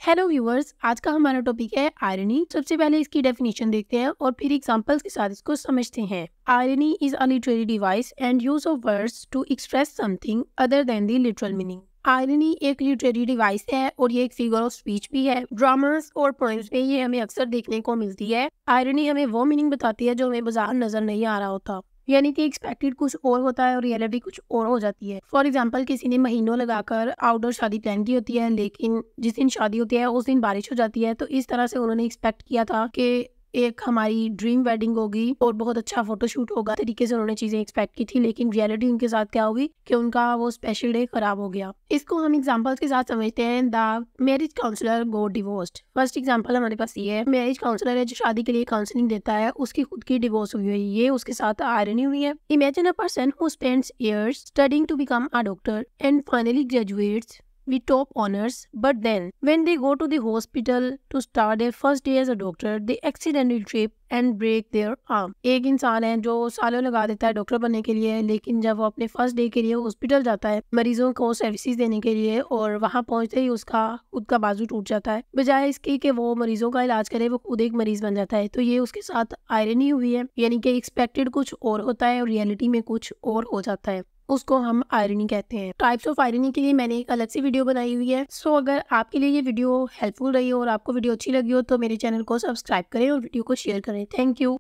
Hello viewers, आज का हमारा टॉपिक है आयरनी। सबसे पहले इसकी डेफिनेशन देखते हैं और फिर एग्जांपल्स के साथ इसको समझते हैं। Irony is a literary device and use of words to express something other than the literal meaning. Irony एक लिटरेरी डिवाइस है और ये एक फिगर ऑफ स्पीच भी है। ड्रामास और पोएम्स में ये हमें अक्सर देखने को मिलती है। आयरनी हमें वो मीनिंग बताती है जो हमें बाजार नजर नहीं आ रहा होता, यानी कि एक्सपेक्टेड कुछ और होता है और रियलिटी कुछ और हो जाती है। फॉर एग्जांपल, किसी ने महीनों लगाकर आउटडोर शादी प्लान की होती है, लेकिन जिस दिन शादी होती है उस दिन बारिश हो जाती है। तो इस तरह से उन्होंने एक्सपेक्ट किया था कि एक हमारी ड्रीम वेडिंग होगी और बहुत अच्छा फोटोशूट होगा, तरीके से उन्होंने चीजें एक्सपेक्ट की थी, लेकिन रियलिटी उनके साथ क्या होगी कि उनका वो स्पेशल डे खराब हो गया। इसको हम एग्जांपल्स के साथ समझते हैं। The marriage counsellor got divorced. First example हमारे पास ये है, मैरिज काउंसलर है जो शादी के लिए काउंसलिंग देता है, उसकी खुद की डिवोर्स हुई है, ये उसके साथ आयरनी हुई है। Imagine a person who spends years studying to become a doctor and finally graduates with top honors, but then when they go to the hospital to start their first day as a doctor, they accidentally trip and break their arm. एक इंसान है जो सालों लगा देता है doctor बनने के लिए, लेकिन जब वो अपने फर्स्ट डे के लिए हॉस्पिटल जाता है मरीजों को सर्विसेज देने के लिए, और वहां पहुंचते ही उसका खुद का बाजू टूट जाता है। बजाय इसके कि वो मरीजों का इलाज करे, वो खुद एक मरीज बन जाता है। तो ये उसके साथ आयरनी हुई है, यानी कि एक्सपेक्टेड कुछ और होता है और रियलिटी में कुछ और हो जाता है, उसको हम आयरनी कहते हैं। टाइप्स ऑफ आयरनी के लिए मैंने एक अलग सी वीडियो बनाई हुई है। सो अगर आपके लिए ये वीडियो हेल्पफुल रही हो और आपको वीडियो अच्छी लगी हो तो मेरे चैनल को सब्सक्राइब करें और वीडियो को शेयर करें। Thank you.